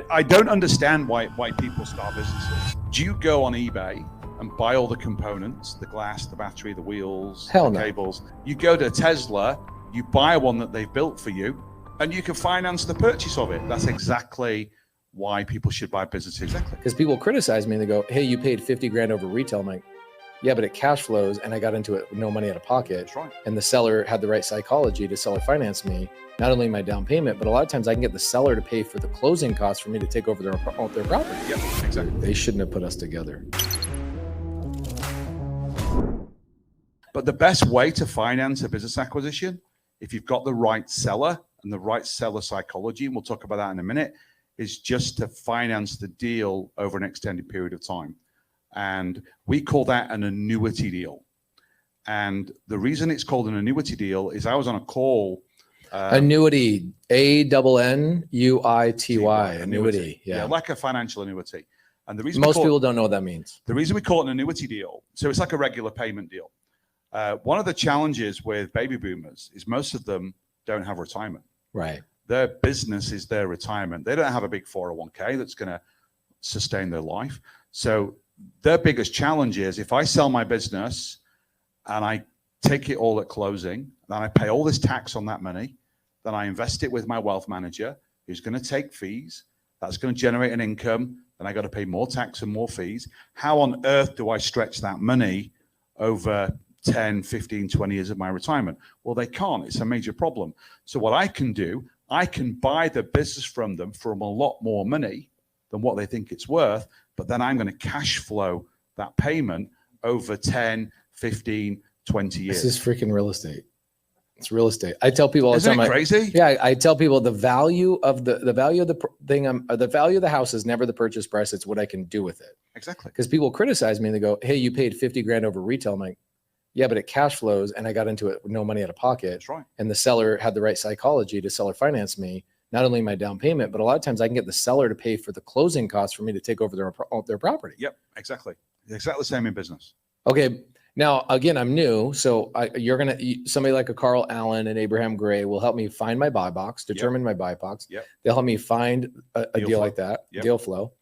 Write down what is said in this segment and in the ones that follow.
I don't understand why people start businesses. Do you go on eBay and buy all the components, the glass, the battery, the wheels, the cables? You go to Tesla, you buy one that they've built for you, and you can finance the purchase of it. That's exactly why people should buy businesses. Exactly. Because people criticize me and they go, hey, you paid 50 grand over retail. I'm like, yeah, but it cash flows and I got into it with no money out of pocket. That's right. And the seller had the right psychology to seller finance me, not only my down payment, but a lot of times I can get the seller to pay for the closing costs for me to take over their property. Yep, exactly. They shouldn't have put us together. But the best way to finance a business acquisition, if you've got the right seller and the right seller psychology, and we'll talk about that in a minute, is just to finance the deal over an extended period of time. And we call that an annuity deal. And the reason it's called an annuity deal is I was on a call. Annuity, A-N-N-U-I-T-Y, annuity. Yeah, like a financial annuity. And the reason most people don't know what that means. The reason we call it an annuity deal, so it's like a regular payment deal. One of the challenges with baby boomers is most of them don't have retirement. Right. Their business is their retirement. They don't have a big 401k that's going to sustain their life. So their biggest challenge is if I sell my business and I take it all at closing, then I pay all this tax on that money, then I invest it with my wealth manager who's going to take fees. That's going to generate an income. Then I got to pay more tax and more fees. How on earth do I stretch that money over 10, 15, 20 years of my retirement? Well, they can't. It's a major problem. So what I can do, I can buy the business from them for a lot more money than what they think it's worth, but then I'm going to cash flow that payment over 10, 15, 20 years. This is freaking real estate. It's real estate. I tell people all the time. Isn't it crazy? Yeah, I tell people the value of the value of the thing, the value of the house is never the purchase price. It's what I can do with it. Exactly. Because people criticize me and they go, hey, you paid 50 grand over retail. I'm like, yeah, but it cash flows and I got into it with no money out of pocket. That's right. And the seller had the right psychology to seller finance me, not only my down payment, but a lot of times I can get the seller to pay for the closing costs for me to take over their property. Yep, exactly. Exactly the same in business. Okay. Now, again, I'm new. So somebody like a Carl Allen and Abraham Gray will help me find my buy box, determine my buy box. Yep. They'll help me find a deal like that, Yep. deal flow.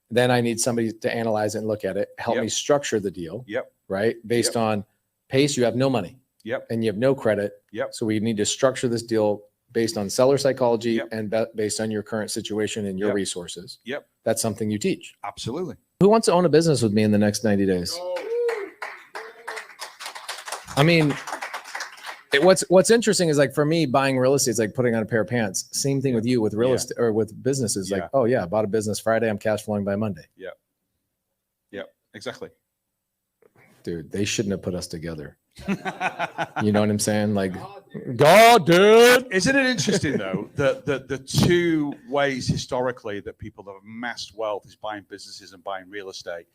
Then I need somebody to analyze it and look at it, help me structure the deal. Yep. Right. Based on pace, you have no money. Yep. And you have no credit. Yep. So we need to structure this deal based on seller psychology and based on your current situation and your resources. Yep. That's something you teach. Absolutely. Who wants to own a business with me in the next 90 days? I mean, what's interesting is like for me, buying real estate is like putting on a pair of pants. Same thing with you with real estate or with businesses. Like, oh yeah, I bought a business Friday. I'm cash flowing by Monday. Yeah. Yeah, exactly. Dude, they shouldn't have put us together. You know what I'm saying? Like, God, dude. Isn't it interesting though that the two ways historically that people have amassed wealth is buying businesses and buying real estate,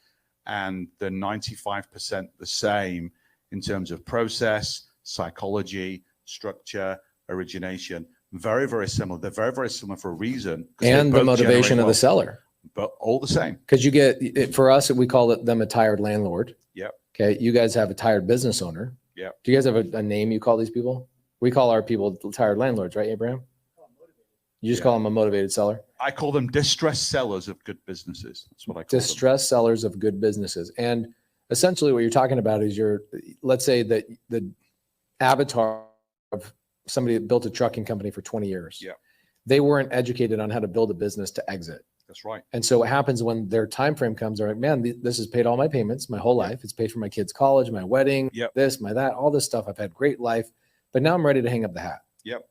and they're 95% the same in terms of process, psychology, structure, origination. Very, very similar. They're very, very similar for a reason. And the motivation of the seller. But all the same. Because you get, for us, we call them a tired landlord. Yep. Okay. You guys have a tired business owner. Yep. Do you guys have a name you call these people? We call our people tired landlords, right, Abraham? You just call them a motivated seller? I call them distressed sellers of good businesses. That's what I call them. Distressed sellers of good businesses. And essentially what you're talking about is let's say that the avatar of somebody that built a trucking company for 20 years. Yeah. They weren't educated on how to build a business to exit. That's right. And so what happens when their time frame comes, they're like, man, this has paid all my payments, my whole life. It's paid for my kids' college, my wedding, this, my that, all this stuff. I've had great life, but now I'm ready to hang up the hat. Yep.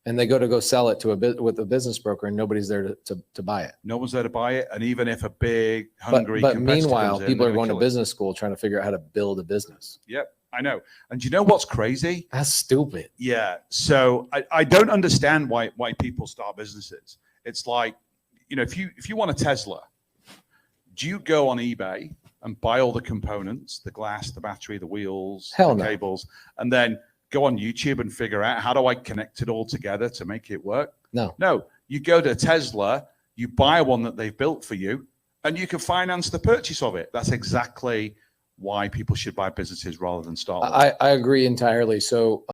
And they go sell it with a business broker, and nobody's there to buy it. No one's there to buy it. And even if a big, hungry but competitor meanwhile, comes in, people are going to business school trying to figure out how to build a business. Yep, I know. And you know what's crazy? That's stupid. Yeah. So I don't understand why people start businesses. It's like, you know, if you want a Tesla, do you go on eBay and buy all the components, the glass, the battery, the wheels, the cables, and then go on YouTube and figure out how do I connect it all together to make it work? No, you go to Tesla, you buy one that they've built for you, and you can finance the purchase of it. That's exactly why people should buy businesses rather than start. I agree entirely. So